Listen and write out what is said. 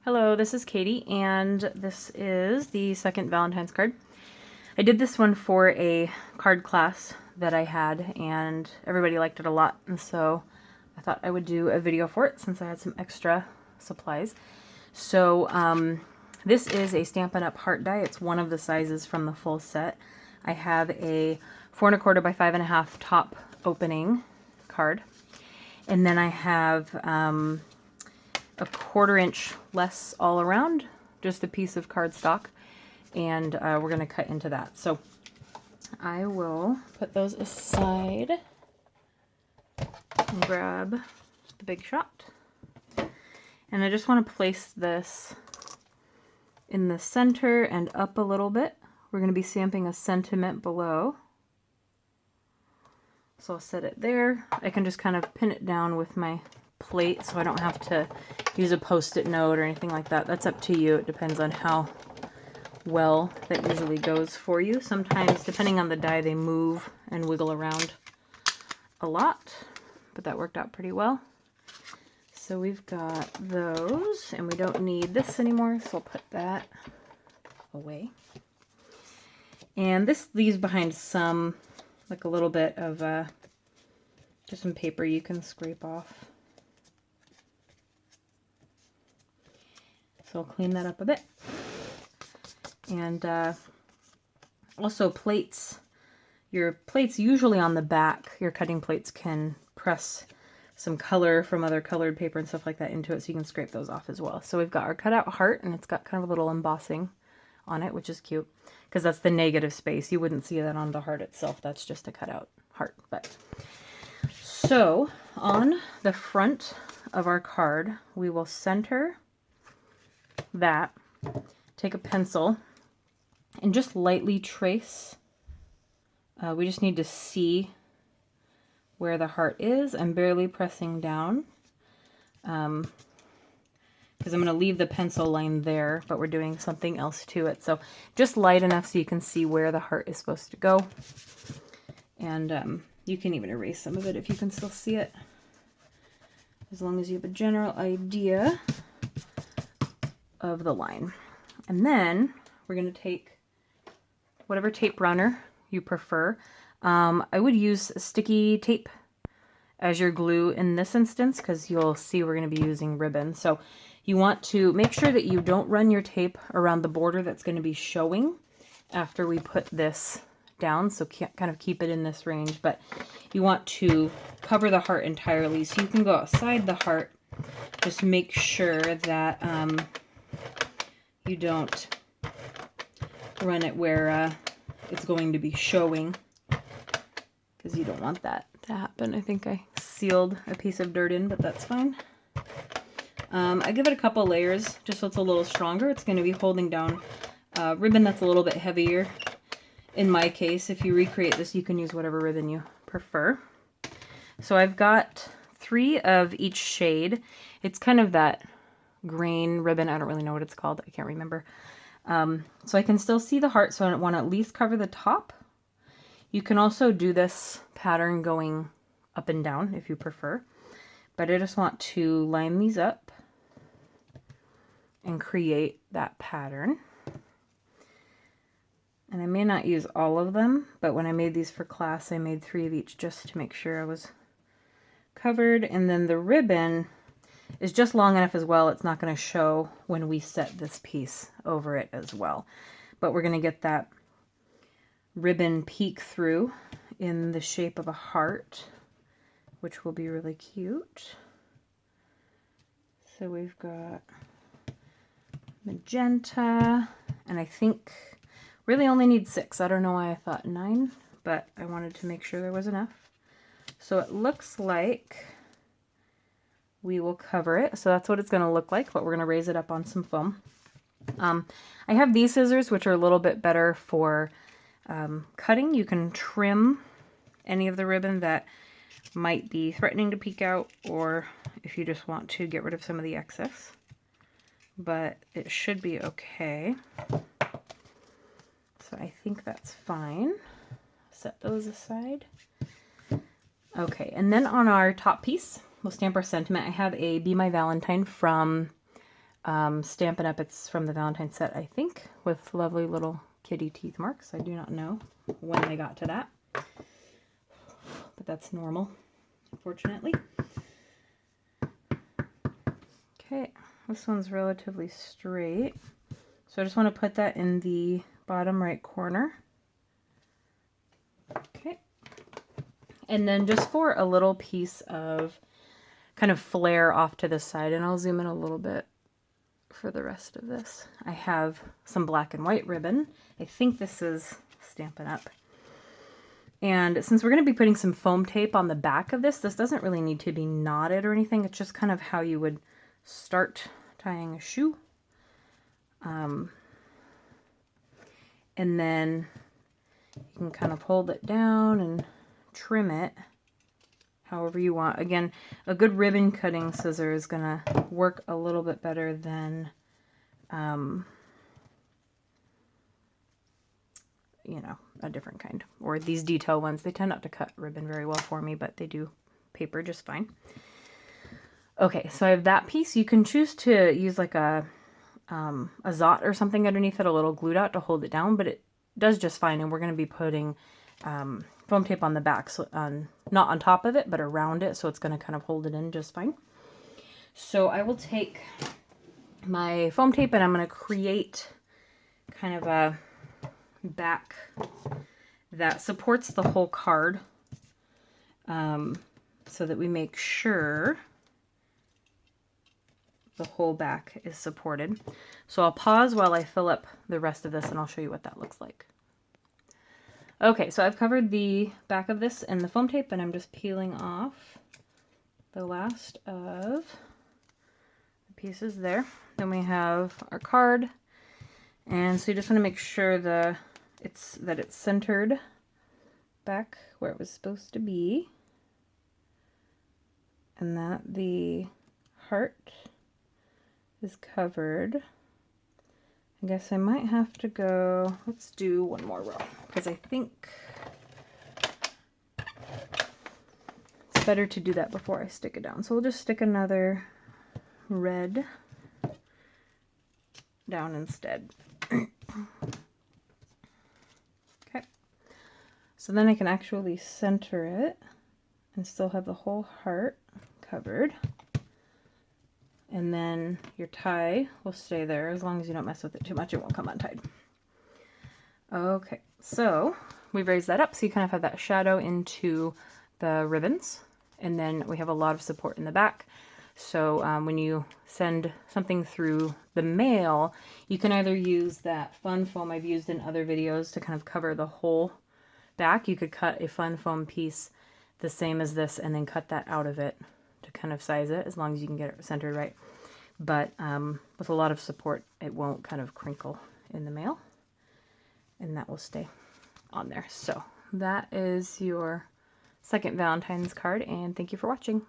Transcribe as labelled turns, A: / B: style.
A: Hello, this is Katie, and this is the second Valentine's card. I did this one for a card class that I had, and everybody liked it a lot, and so I thought I would do a video for it since I had some extra supplies. So this is a Stampin' Up! Heart die. It's one of the sizes from the full set. I have a 4 1/4 by 5 1/2 top opening card, and then I have a 1/4 inch less all around, just a piece of cardstock, and we're going to cut into that. So I will put those aside and grab the Big Shot. And I just want to place this in the center and up a little bit. We're going to be stamping a sentiment below. So I'll set it there. I can just kind of pin it down with my plate so I don't have to use a post-it note or anything like that. That's up to you. It depends on how well that usually goes for you. Sometimes, depending on the die, they move and wiggle around a lot, but that worked out pretty well. So we've got those, and we don't need this anymore, so I'll put that away. And this leaves behind some, like a little bit of just some paper you can scrape off. So I'll clean that up a bit. And also plates. Your plates usually on the back, your cutting plates can press some color from other colored paper and stuff like that into it, so you can scrape those off as well. So we've got our cutout heart, and it's got kind of a little embossing on it, which is cute, because that's the negative space. You wouldn't see that on the heart itself. That's just a cutout heart. But so on the front of our card, we will center that, take a pencil, and just lightly trace. We just need to see where the heart is. I'm barely pressing down because I'm going to leave the pencil line there, but we're doing something else to it. So just light enough so you can see where the heart is supposed to go. And you can even erase some of it if you can still see it, as long as you have a general idea of the line. And then we're going to take whatever tape runner you prefer. I would use sticky tape as your glue in this instance, because you'll see we're going to be using ribbon. So you want to make sure that you don't run your tape around the border that's going to be showing after we put this down, so kind of keep it in this range. But you want to cover the heart entirely, so you can go outside the heart. Just make sure that you don't run it where it's going to be showing, because you don't want that to happen. I think I sealed a piece of dirt in, but that's fine. I give it a couple layers just so it's a little stronger. It's going to be holding down ribbon that's a little bit heavier. In my case, if you recreate this, you can use whatever ribbon you prefer. So I've got 3 of each shade. It's kind of that grain ribbon. I don't really know what it's called. I can't remember. So I can still see the heart, so I want to at least cover the top. You can also do this pattern going up and down if you prefer, but I just want to line these up and create that pattern. And I may not use all of them, but when I made these for class, I made 3 of each just to make sure I was covered. And then the ribbon is just long enough as well. It's not going to show when we set this piece over it as well. But we're going to get that ribbon peek through in the shape of a heart, which will be really cute. So we've got magenta, and I think really only need 6. I don't know why I thought 9, but I wanted to make sure there was enough. So it looks like we will cover it. So that's what it's going to look like, but we're going to raise it up on some foam. I have these scissors, which are a little bit better for cutting. You can trim any of the ribbon that might be threatening to peek out, or if you just want to get rid of some of the excess. But it should be okay. So I think that's fine. Set those aside. Okay, and then on our top piece, we'll stamp our sentiment. I have a Be My Valentine from Stampin' Up. It's from the Valentine set, I think, with lovely little kitty teeth marks. I do not know when they got to that, but that's normal, unfortunately. Okay, this one's relatively straight, so I just want to put that in the bottom right corner. Okay, and then just for a little piece of kind of flare off to the side, and I'll zoom in a little bit for the rest of this. I have some black and white ribbon. I think this is Stampin' Up. And since we're going to be putting some foam tape on the back of this doesn't really need to be knotted or anything. It's just kind of how you would start tying a shoe. And then you can kind of hold it down and trim it however you want. Again, a good ribbon cutting scissor is going to work a little bit better than, you know, a different kind. Or these detail ones. They tend not to cut ribbon very well for me, but they do paper just fine. Okay, so I have that piece. You can choose to use like a zot or something underneath it, a little glue dot to hold it down, but it does just fine. And we're going to be putting foam tape on the back, so not on top of it, but around it, so it's going to kind of hold it in just fine. So I will take my foam tape and I'm going to create kind of a back that supports the whole card, so that we make sure the whole back is supported. So I'll pause while I fill up the rest of this and I'll show you what that looks like. Okay, so I've covered the back of this in the foam tape and I'm just peeling off the last of the pieces there. Then we have our card, and so you just want to make sure that it's centered back where it was supposed to be, and that the heart is covered. I guess I might have to go, let's do one more row, because I think it's better to do that before I stick it down. So we'll just stick another red down instead. Okay, so then I can actually center it and still have the whole heart covered. And then your tie will stay there. As long as you don't mess with it too much, it won't come untied. Okay, so we've raised that up so you kind of have that shadow into the ribbons. And then we have a lot of support in the back. So when you send something through the mail, you can either use that fun foam I've used in other videos to kind of cover the whole back. You could cut a fun foam piece the same as this and then cut that out of it to kind of size it, as long as you can get it centered right. But with a lot of support, it won't kind of crinkle in the mail, and that will stay on there. So that is your second Valentine's card, and thank you for watching.